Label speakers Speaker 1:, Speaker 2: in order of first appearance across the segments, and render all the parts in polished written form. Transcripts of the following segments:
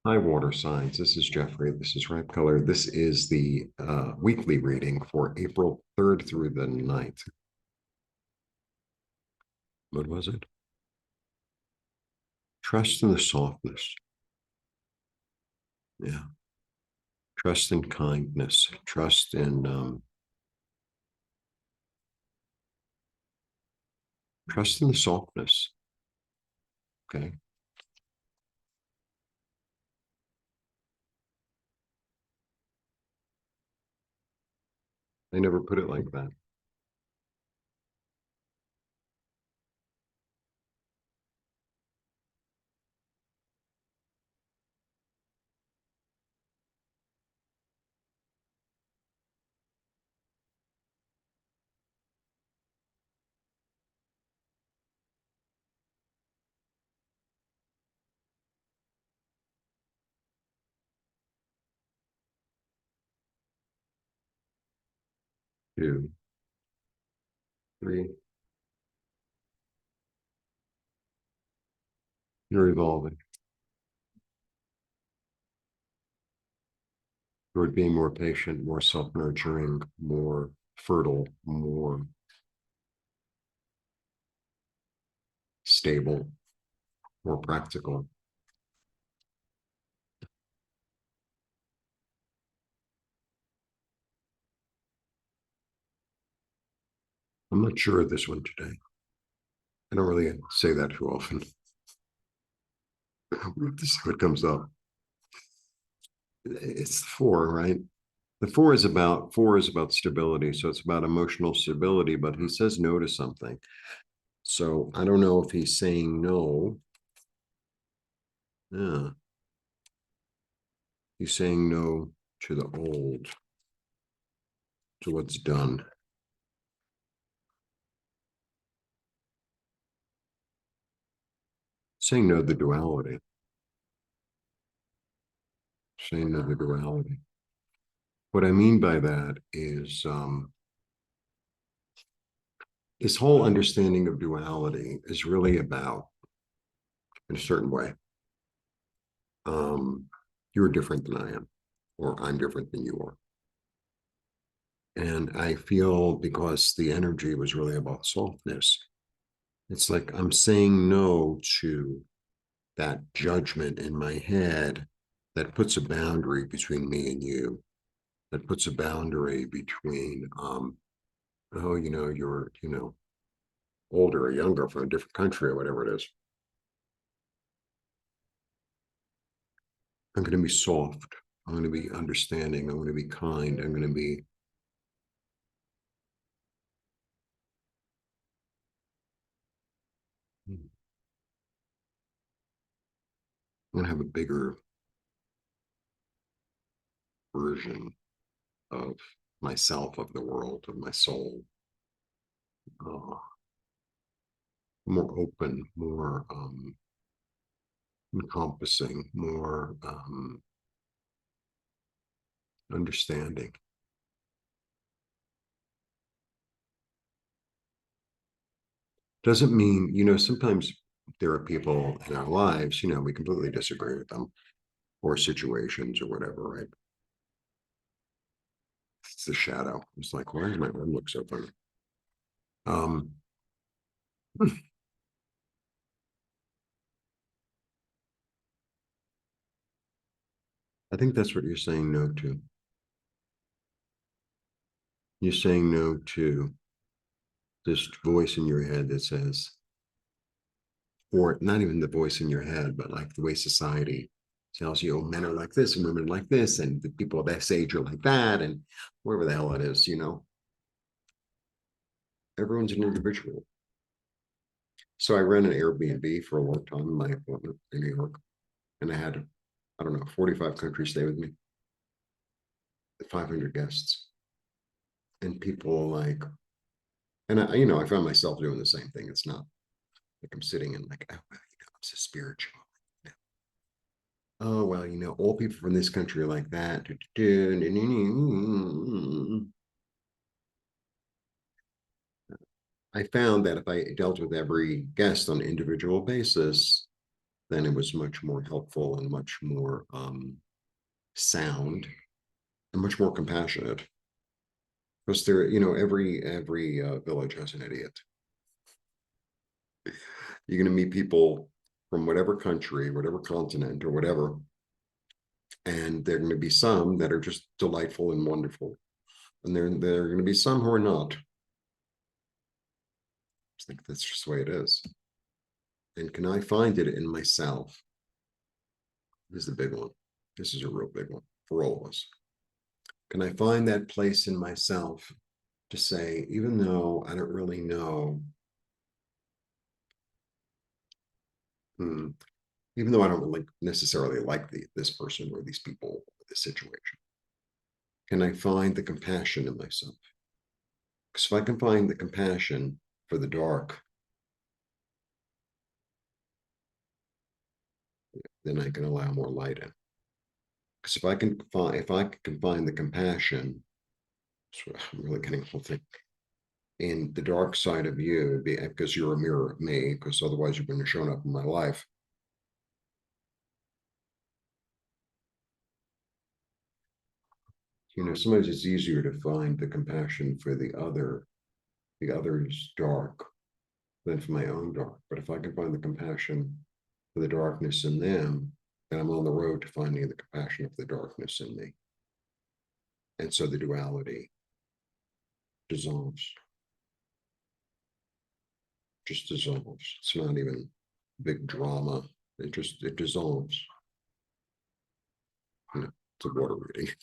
Speaker 1: Hi, water signs. This is Jeffrey. This is Ripecolor. This is the weekly reading for April 3rd through the 9th. What was it? Trust in the softness. Yeah. Trust in kindness. Trust in the softness. Okay. I never put it like that. Two, three. You're evolving toward being more patient, more self-nurturing, more fertile, more stable, more practical. I'm not sure of this one today. I don't really say that too often. This is what comes up. It's the four, right? The four is about stability. So it's about emotional stability, but he says no to something. So I don't know if he's saying no. Yeah. He's saying no to the old, to what's done. Saying no to the duality. Saying no to the duality. What I mean by that is this whole understanding of duality is really about, in a certain way, you're different than I am, or I'm different than you are. And I feel because the energy was really about softness, it's like I'm saying no to that judgment in my head that puts a boundary between me and you, that puts a boundary between, oh, you're, older or younger from a different country or whatever it is. I'm going to be soft. I'm going to be understanding. I'm going to be kind. I'm going to be, I'm going to have a bigger version of myself, of the world, of my soul, uh, more open, more encompassing, more understanding. Doesn't mean, sometimes there are people in our lives, we completely disagree with them or situations or whatever, right? It's the shadow. It's like, why does my arm look so funny? Um, I think that's what you're saying no to. You're saying no to this voice in your head that says, or not even the voice in your head, but like the way society tells you, oh, men are like this and women are like this, and the people of this age are like that, and wherever the hell it is, everyone's an individual. So I ran an Airbnb for a long time in my apartment in New York, and I had, I don't know, 45 countries stay with me, 500 guests, and people like, and I found myself doing the same thing. It's not like I'm sitting and like, oh, well, I'm so spiritual. Oh, well, all people from this country are like that. I found that if I dealt with every guest on an individual basis, then it was much more helpful and much more sound and much more compassionate. Because there, every village has an idiot. You're going to meet people from whatever country, whatever continent, or whatever, and there are going to be some that are just delightful and wonderful, and there are going to be some who are not. I think that's just the way it is. And can I find it in myself? This is the big one. This is a real big one for all of us. Can I find that place in myself to say, even though I don't really know, even though I don't really necessarily like this person or these people or this situation, can I find the compassion in myself? Because if I can find the compassion for the dark, then I can allow more light in. Because if I can find the compassion, I'm really getting a whole thing, in the dark side of you, because you're a mirror of me, because otherwise you wouldn't have shown up in my life. Sometimes it's easier to find the compassion for the other's dark, than for my own dark. But if I can find the compassion for the darkness in them, then I'm on the road to finding the compassion of the darkness in me. And so the duality dissolves. Just dissolves. It's not even big drama. It dissolves. It's a water reading.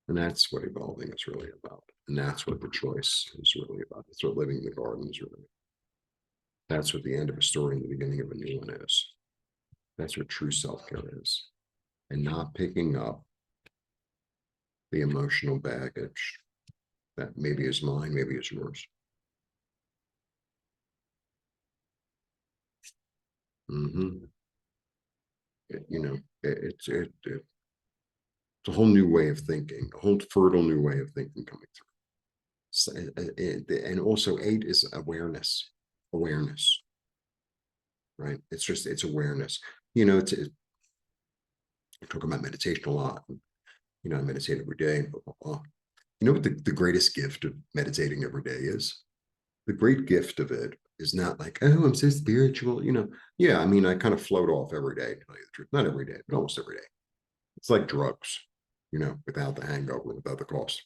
Speaker 1: And that's what evolving is really about. And that's what the choice is really about. That's what living in the garden is really about. That's what the end of a story and the beginning of a new one is. That's what true self-care is. And not picking up the emotional baggage that maybe is mine, maybe is yours. It's a whole new way of thinking, a whole fertile new way of thinking coming through. So, and also 8 is awareness, right? It's awareness. I talk about meditation a lot. I meditate every day, blah, blah, blah. You know what the greatest gift of meditating every day is? The great gift of it is not like, oh, I'm so spiritual. Yeah, I kind of float off every day, to tell you the truth. Not every day, but almost every day. It's like drugs, without the hangover, without the cost.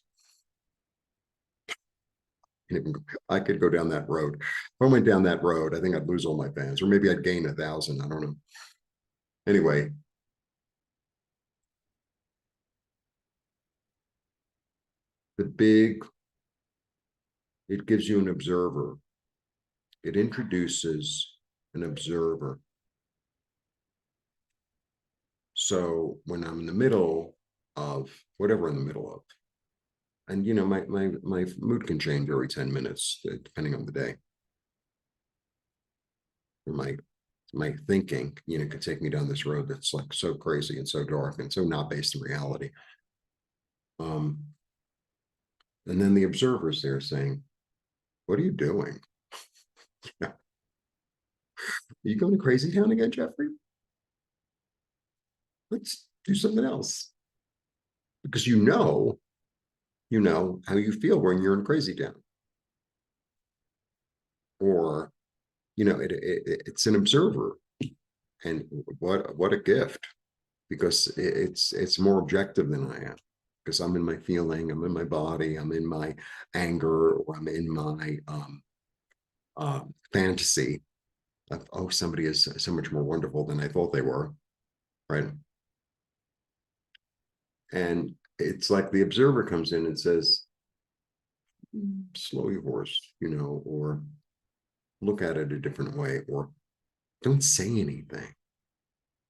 Speaker 1: I could go down that road. If I went down that road, I think I'd lose all my fans, or maybe I'd gain 1,000. I don't know. Anyway, it gives you an observer. It introduces an observer. So when I'm in the middle of whatever I'm in the middle of, and my mood can change every 10 minutes, depending on the day. Or my thinking, could take me down this road that's like so crazy and so dark and so not based in reality. And then the observer's there saying, what are you doing? Are you going to crazy town again, Jeffrey? Let's do something else. Because you know how you feel when you're in crazy town. Or, it's an observer. And what a gift, because it's more objective than I am. Because I'm in my feeling, I'm in my body, I'm in my anger, or I'm in my fantasy of, oh, somebody is so much more wonderful than I thought they were, right? And it's like the observer comes in and says, slow your horse, or look at it a different way, or don't say anything.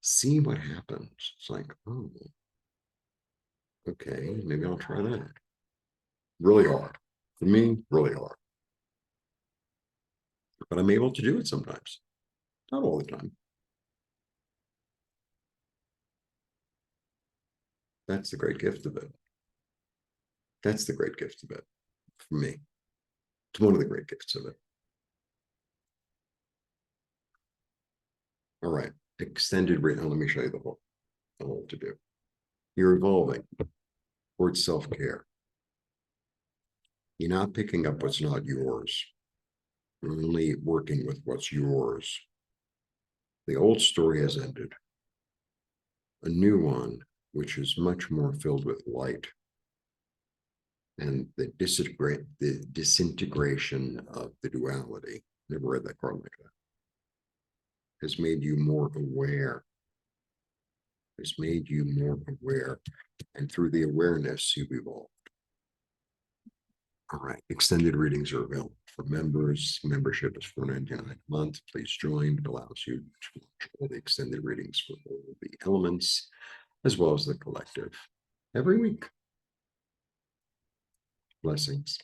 Speaker 1: See what happens. It's like, oh, okay, maybe I'll try that. Really hard. For me, really hard. But I'm able to do it sometimes. Not all the time. That's the great gift of it. That's the great gift of it for me. It's one of the great gifts of it. All right, extended read. Now, let me show you the whole to do. You're evolving towards self-care. You're not picking up what's not yours. You're only working with what's yours. The old story has ended. A new one, which is much more filled with light and the disintegration of the duality. Never read that card like that. Has made you more aware. Has made you more aware. And through the awareness, you've evolved. All right, extended readings are available for members. Membership is $4.99 a month. Please join. It allows you to watch all the extended readings for all of the elements, as well as the collective every week. Blessings.